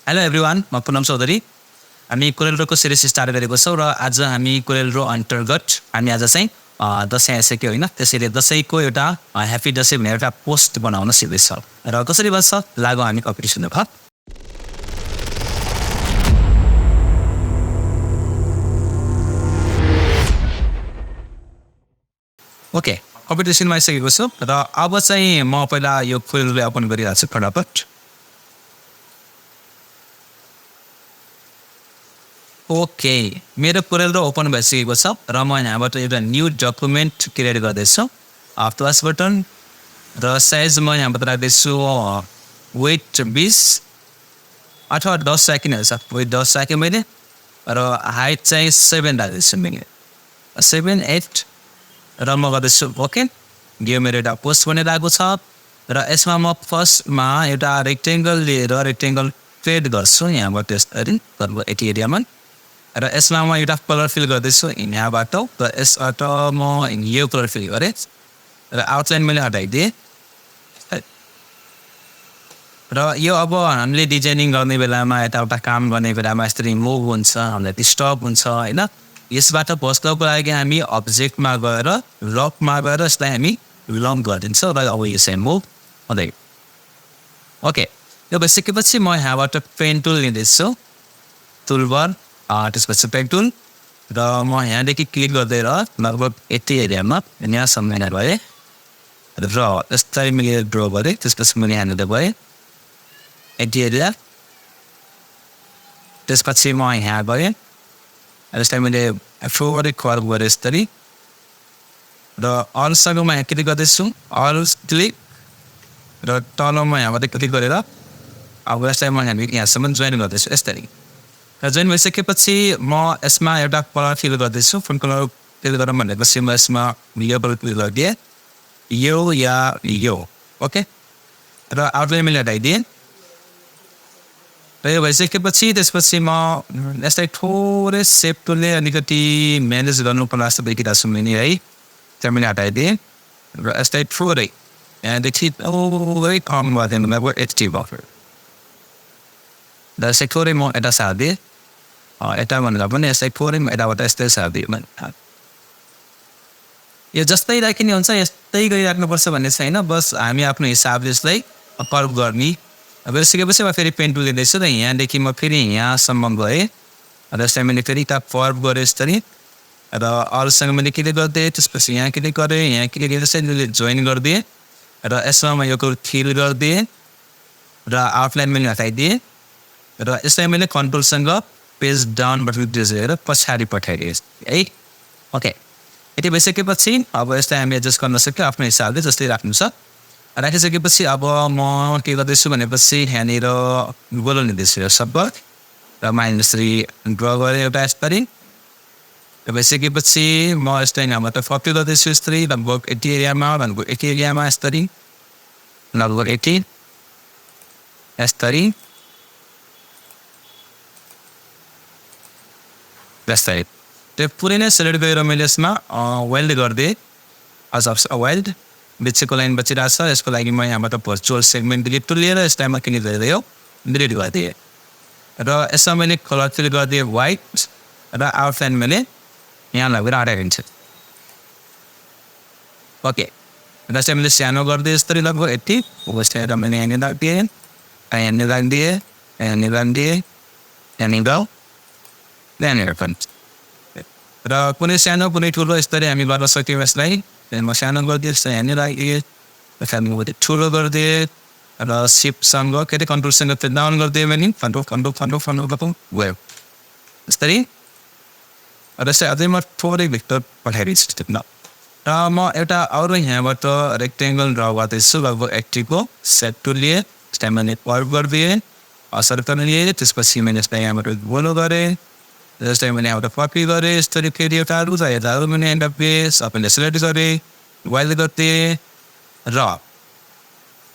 hello everyone म पुनम चौधरी हामी कोरेलड्रोको series start गरेको छौँ र आज हामी कोरेलड्रो अन्तर्गत हामी आज चाहिँ दसैँ आइसक्यो होइन त्यसैले दसैँको एउटा ह्याप्पी दसैँ भनेर एउटा पोस्ट बनाउन सिक्दैछौँ र कसरी बस्छ लागु हामी कम्पिटिसन भयो ओके कम्पिटिसनमा आइसकेको छु र अब चाहिँ म पहिला यो कोरेलड्रो ओपन गरिरहेको छु फटाफट ओके मेरो कोरेलड्रो ओपन भइसकेको छ र म यहाँबाट एउटा न्यू डकुमेन्ट क्रिएट गर्दैछु प्लस बटन र साइज म यहाँबाट राख्दैछु वेट 20 अथवा 10 राखिने छ वेट 10 राखेँ मैले र हाइट चाहिँ 7 राख्दैछु मैले 7 8 र म गर्दैछु ओके यो मेरो एउटा पोस्ट बनिरहेको छ र यसमा म फर्स्टमा एउटा रेक्टेङ्गल लिएर रेक्टेङ्गल ट्रेड गर्छु यहाँबाट यसरी यति एरियामा र यसमा म एउटा कलर फिल गर्दैछु यहाँबाट र यसबाट म यो कलर फिल गरेँ र आउटलाइन मैले हटाइदिएँ र यो अब हामीले डिजाइनिङ गर्ने बेलामा यताउता काम गर्ने बेलामा यसरी मुभ हुन्छ हामीलाई डिस्टर्ब हुन्छ होइन यसबाट बस्नको लागि हामी अब्जेक्टमा गएर लकमा गएर यसलाई हामी लक गरिदिन्छौँ र अब यो चाहिँ मुभ हुँदै ओके यो भइसकेपछि म यहाँबाट पेन टुल लिँदैछु टुलबार त्यसपछि पेन टुल र म यहाँदेखि क्लिक गर्दै लगभग यति एरियामा यहाँसम्म यहाँ भएँ र यस्तै मैले ड्र गरेँ त्यसपछि मैले यहाँनिर गएँ यति एरिया त्यसपछि म यहाँ गएँ यसलाई मैले फोर कर्व गरेँ यसरी र अलसँग म यहाँ क्लिक गर्दैछु अल क्लिक र तल म यहाँबाट क्लिक गरेर अब यसलाई म यहाँसम्म जोइन गर्दैछु यसरी र जोइन भइसकेपछि म यसमा एउटा कलर फिल गर्दैछु फुल कलर फिल गरौँ भनेपछि म यसमा यो कलर फिल गरिदिएँ यो या यो ओके र आउटलाइन मैले हटाइदिएँ र यो भइसकेपछि त्यसपछि म यसलाई थोरै सेप टुलले अलिकति म्यानेज गर्नुपर्ने जस्तो देखिरहेको छु मैले है त्यहाँ मैले हटाइदिएँ र यसलाई थोरै यहाँदेखि थोरै कम गरिदिनु भएको एचटी बफर र यसलाई थोरै म यता सारिदिएँ यता भनेर पनि यसलाई थोरै यताबाट यस्तै सारिदिएँ यो जस्तै राखिने हुन्छ यस्तै गरिराख्नुपर्छ भन्ने छैन बस हामी आफ्नो हिसाबले यसलाई कर्भ गर्ने अब यसकेपछि म फेरि पेन टुल लिँदैछु र यहाँदेखि म फेरि यहाँसम्म गएँ र यसलाई मैले फेरि यता कर्भ गरेँ यसरी र अरूसँग मैले क्लिक गरिदिएँ त्यसपछि यहाँ क्लिक गरेँ यहाँ क्लिक गरेर यसरी जोइन गरिदिएँ र यसमा म यो फिल गरिदिएँ र आउटलाइन मैले हटाइदिएँ र यसलाई मैले कन्ट्रोलसँग पेज डाउनबाट दिएर पछाडि पठाइदिएँ है ओके यति भइसकेपछि अब यसलाई हामी एडजस्ट गर्न सक्यो आफ्नो हिसाबले जस्तै राख्नु छ राखिसकेपछि अब म के गर्दैछु भनेपछि यहाँनिर गोलो लिँदैछु यो शब्द र मैले यसरी ड्र गरेँ एउटा यसरी र भइसकेपछि म यसलाई यहाँबाट कपी गर्दैछु यसरी लगभग यति एरियामा यसरी लगभग यति यसरी यस्तै त्यो पुरै नै सेलेक्ट गरेर मैले यसमा वेल्ड गरिदिएँ अझ वेल्ड बिचको लाइन बचिरहेको छ यसको लागि म यहाँबाट भर्चुअल सेगमेन्ट डिलिट लिएर यसलाई म क्लिक गरेर यो डिलिट गरिदिएँ र यसमा मैले कलर फिल गरिदिएँ वाइट र आउटलाइन मैले यहाँ लगेर हटाइदिन्छु ओके र यसलाई मैले सानो गरिदिएँ यसरी लगभग यति यहाँनिर मैले यहाँनिर राखिदिएँ यहाँनिर पनि र कुनै सानो कुनै ठुलो यसरी हामी गर्न सक्यौँ यसलाई म सानो गरिदिएँ यस्तो यहाँनिर राखिदिएँ म ठुलो गरिदिएँ र सिपसँग के अरे कन्ट्रोलसँग त्यो डाउन गरिदिएँ भने गयो यस्तरी र यसलाई अझै म थोरै भित्र पठाइदिन्छु र म एउटा अरू यहाँबाट रेक्टेङ्गल ड्र गर्दैछु लगभग 80 को सेट टुल लिएँ यसलाई मैले कर्भ गरिदिएँ सर्कल लिएँ त्यसपछि मैले यसलाई यहाँबाट गोलो गरेँ जस्तै मैले एउटा कपी गरेँ यसरी फेरि एउटा यताहरू मैले एन्ड अफ पेज सबैले सेलेक्ट गरेँ वाइल्ड गरिदिएँ र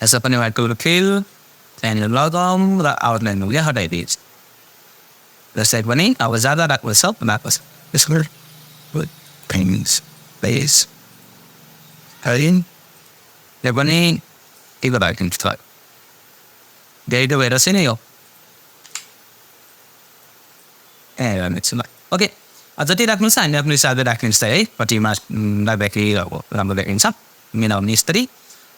यसो पनि वाइट कलर फिल त्यहाँनिर लगाउँ र आउटलाइन मैले हटाइदिएँ जस्तै पनि अब ज्यादा राख्नु छ त्यसको प्लेस त्यो पनि के राखिन्छ धेरै त भएर चाहिँ नै हो एकछिन ओके जति राख्नु छ हामी आफ्नो हिसाबले राखिन्छ है कतिमा राख्दाखेरि अब राम्रो देखिन्छ मिलाउने यसरी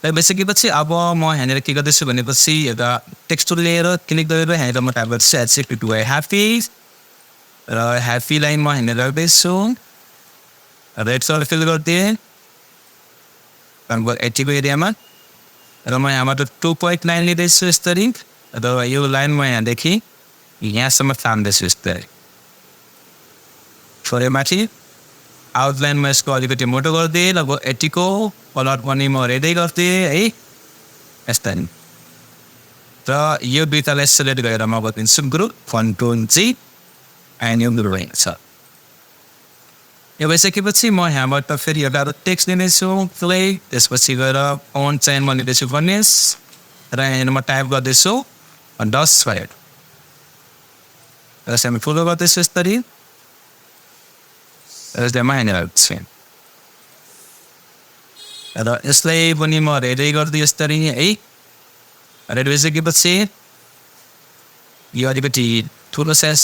र भइसकेपछि अब म यहाँनिर के गर्दैछु भनेपछि एउटा टेक्सचर लिएर क्लिक गरेर यहाँनिर म टाइप गर्छु एचसिफ्ट टु ह्याप्पी र ह्याप्पीलाई म यहाँनिर राख्दैछु रेड कलर फिल गरिदिएँ लगभग 80 को एरियामा र म यहाँबाट 2 पोइन्ट लाइन लिँदैछु यसरी र यो लाइन म यहाँदेखि यहाँसम्म तान्दैछु यस्तै थोरै माथि आउटलाइनमा यसको अलिकति मोटो गरिदिएँ लगभग 80 को कलर पनि म रेडै गरिदिएँ है यस्तै र यो दुईटालाई सेलेक्ट गरेर म गरिदिन्छु ग्रुप कन्ट्रोल जी एन्ड यो ग्रुप छ यो भइसकेपछि म यहाँबाट फेरि एउटा टेक्स्ट लिनेछु प्ले त्यसपछि गएर फन्ट चाहिँ म लिँदैछु गणेश र यहाँनिर म टाइप गर्दैछु डस फायर र हामी फलो गर्दैछु यसरी यसमा यहाँनिर छु र यसलाई पनि म रेडी गरिदिएँ यसरी है रेडी भइसकेपछि यो अलिकति ठुलो साइज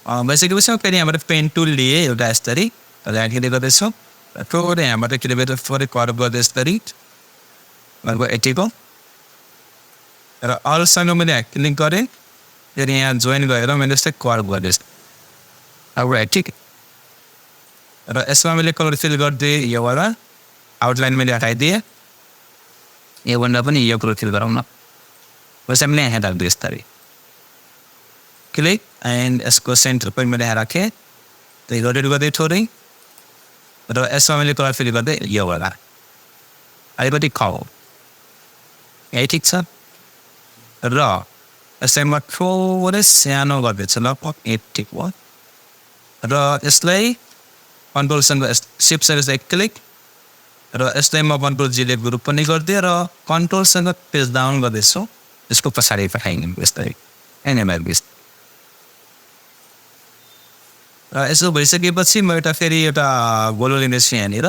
भइसकेपछि म फेरि यहाँबाट पेन टुल लिएँ एउटा यसरी र यहाँ के गर्दैछु र थोरै यहाँबाट किलोमिटर थोरै कर्भ गर्दै यसरी लगभग 80 को र अरूसँग मैले क्लिक गरेँ फेरि यहाँ जोइन गरेर मैले यस्तै कर्भ गर्दैछु अब ठिक र यसमा मैले कलर फिल गरिदिएँ योबाट आउटलाइन मैले हटाइदिएँ योभन्दा पनि यो कलर फिल गराउन वैसे मैले यहाँ राख्दिएँ यसरी क्लिक एन्ड यसको सेन्टर पनि मैले यहाँ राखेँ त्यही रोटेट गर्दै थोरै र यसमा मैले कलर फिल गर्दै योबाट अलिकति खाऊ यही ठिक छ र यसैमा थोरै सानो गर्दैछु लगभग 80 को र यसलाई कन्ट्रोलसँग सिफ्टसँग चाहिँ क्लिक र यसलाई म कन्ट्रोल जीले ग्रुप पनि गरिदिएँ र कन्ट्रोलसँग पेज डाउन गर्दैछु यसको पछाडि पठाइने यस्तै एनएमआर बेस र यसो भइसकेपछि म फेरि एउटा गोलो लिनेछु यहाँनिर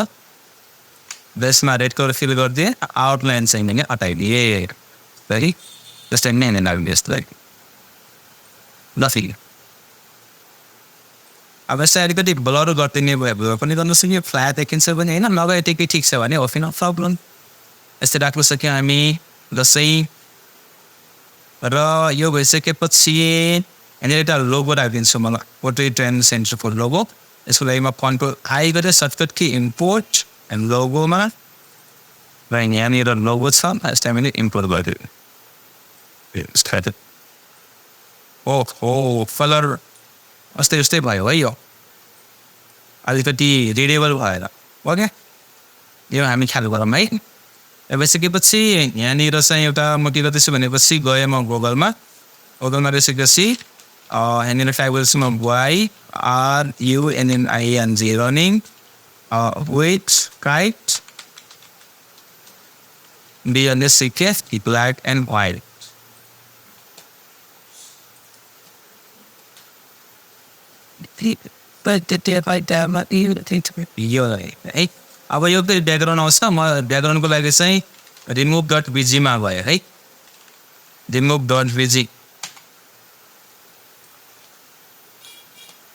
यसमा रेड कलर फिल गरिदिएँ आउटलाइन चाहिँ मैले हटाइदिएँ है जस्तै नै लाग्ने यस्तै लफी अब यसलाई अलिकति ब्लर गरिदिने भयो ब्लर पनि गर्नु सक्यो फ्ल्याट देखिन्छ भने होइन नगए त्यति ठिक छ भने ओके नो प्रब्लम यस्तै राख्नु सक्यो हामी जसै र यो भइसकेपछि यहाँनिर एउटा लोगो राखिदिन्छु मलाई portrait and center for logo यसको लागि म कन्ट्रोल आई गरेर सर्टकट कि इम्पोर्ट एन्ड लोगोमा र यहाँनिर लोगो छ यसलाई मैले इम्पोर्ट गरिदिएँ ओहो कलर अस्ति उस्तै भयो है यो अलिकति रिडेबल भएर ओके यो हामी ख्याल गरौँ है भइसकेपछि यहाँनिर चाहिँ एउटा म के गर्दैछु भनेपछि गएँ म गुगलमा गइसकेपछि यहाँनिर टाइप गर्दैछु म YRUNNING running with kite BNSCF black and white है अब यो चाहिँ ब्याकग्राउन्ड आउँछ म ब्याकग्राउन्डको लागि चाहिँ रिमुभ डट बिजीमा गएँ है रिमुभ डट बिजी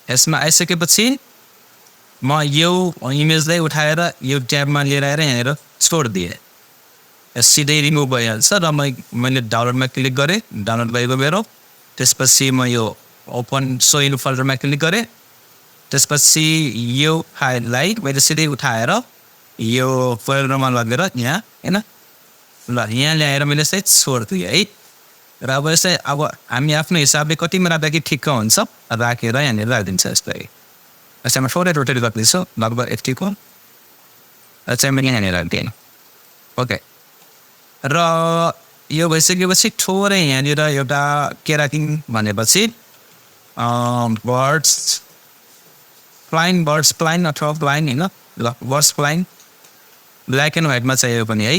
यसमा आइसकेपछि म यो इमेजलाई उठाएर यो ट्याबमा लिएर आएर यहाँनिर छोडिदिएँ सिधै रिमुभ भइहाल्छ र मैले डाउनलोडमा क्लिक गरेँ डाउनलोड भएको मेरो त्यसपछि म यो ओपन सो इन फोल्डरमा क्लिक गरेँ त्यसपछि यो फाइललाई मैले सिधै उठाएर यो फोल्डरमा लगेर यहाँ होइन ल यहाँ ल्याएर मैले चाहिँ छोडिदिएँ है र अब यसै अब हामी आफ्नो हिसाबले कतिमा राख्दाखेरि ठिक्क हुन्छ राखेर यहाँनिर राखिदिन्छ यस्तै यसैमा थोरै रोटेट गर्दैछु लगभग 80 को चाहिँ मैले यहाँनिर राखिदिएँ ओके र यो भइसकेपछि थोरै यहाँनिर एउटा के राखिङ भनेपछि बर्ड्स प्लाइन अथवा प्लाइन होइन ल बर्ड्स प्लाइन ब्ल्याक एन्ड व्हाइटमा चाहियो पनि है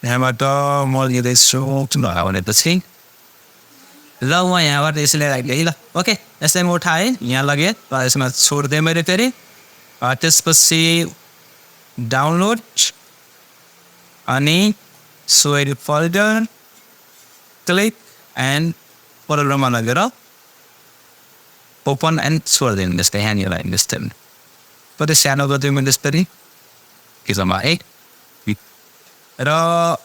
यहाँबाट म लिँदैछु भनेपछि ल म यहाँबाट यसलाई राखिदिएँ है ल ओके यसलाई म उठाएँ यहाँ लगेँ र यसमा छोडिदिएँ मैले फेरि त्यसपछि डाउनलोड अनि so in folder click and फोल्डरमा लगेर ओपन एन्ड छोडिदिनु जस्तै यहाँनिर लाइन जस्तै कति सानो गरिदिउँ मैले जस्तै के छ है र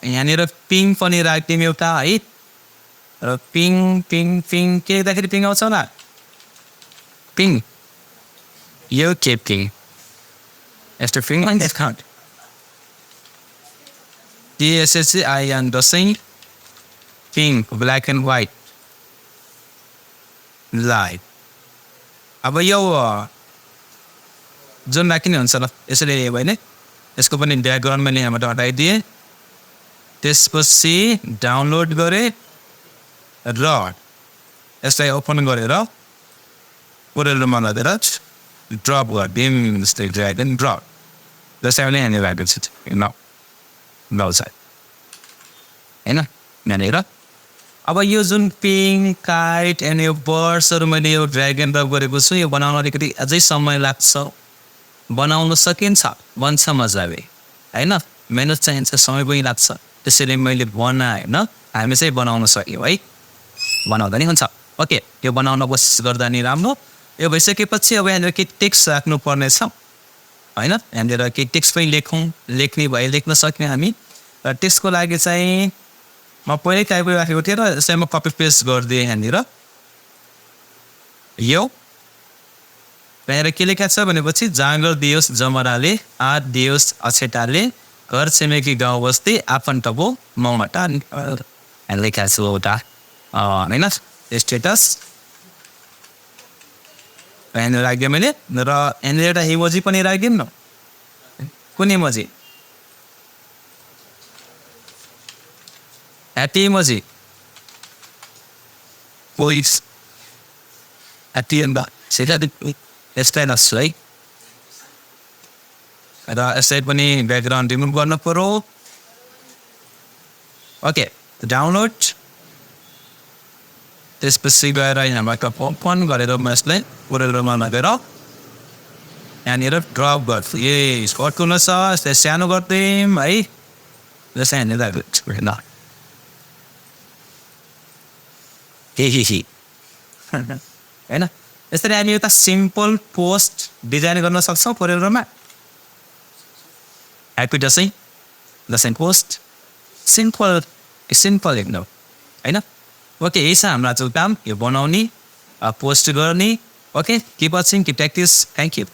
यहाँनिर पिङ पनि राखिदिउँ एउटा है र पिङ के लेख्दाखेरि पिङ आउँछ होला पिङ यो के पिङ यस्तो पिङ DSSCIN Dashain ping black and white light अब यो जुन राखिने हुन्छ ल यसरी भयो भने यसको पनि ब्याकग्राउन्ड मैले यहाँबाट हटाइदिएँ त्यसपछि डाउनलोड गरेँ र यसलाई ओपन गरेर कोरेलमा लगेर ड्रप गरिदिउँ जस्तै ड्र्याग एन्ड ड्रप जस्तै अहिले यहाँनिर राखेको छु सायद होइन यहाँनिर अब यो जुन पिङ काइट एन्ड यो बर्ड्सहरू मैले यो ड्र्याग एन्ड ड्रप गरेको छु यो बनाउन अलिकति अझै समय लाग्छ बनाउन सकिन्छ बन्छ मजाले होइन मेहनत चाहिन्छ समय पनि लाग्छ त्यसैले मैले बनाएँ होइन हामी चाहिँ बनाउन सक्यौँ है बनाउँदा नि हुन्छ ओके यो बनाउन कोसिस गर्दा नि राम्रो यो भइसकेपछि अब यहाँनिर केही टेक्स्ट राख्नु पर्ने छ होइन यहाँनिर केही टेक्स्ट पनि लेख्ने भए लेख्न सक्ने हामी र त्यसको लागि चाहिँ म पहिल्यै टाइप गरिराखेको थिएँ र यसलाई म कपी पेस्ट गरिदिएँ यहाँनिर यो यहाँनिर के लेखा छ भनेपछि जाँगर दियोस् जमराले आठ दियोस् अछेटाले घर छिमेकी गाउँ बस्ती आफन्तको मौमटा लेखा छु एउटा होइन स्टेटस यहाँनिर राखिदिएँ मैले र यहाँनिर एउटा इमोजी पनि राखिदिउँ न कुन इमोजी ह्याप्पी इमोजी पोइस ह्याप्पी यस्तै नस्छु है र यसै पनि ब्याकग्राउन्ड रिमुभ गर्नु पर्यो ओके डाउनलोड त्यसपछि गएर यहाँबाट ओपन गरेर म यसलाई कोरेलमा लगेर यहाँनिर ड्रप गर्छु ए कटकुन छ यसलाई सानो गरिदिउँ है जस्तै यहाँनिर होइन यसरी हामी एउटा सिम्पल पोस्ट डिजाइन गर्न सक्छौँ कोरेलमा ह्याप्पी दसैँ पोस्ट सिम्पल एकदम होइन ओके यही छ हाम्रो आज काम यो बनाउने पोस्ट गर्ने okay keep watching keep practice thank you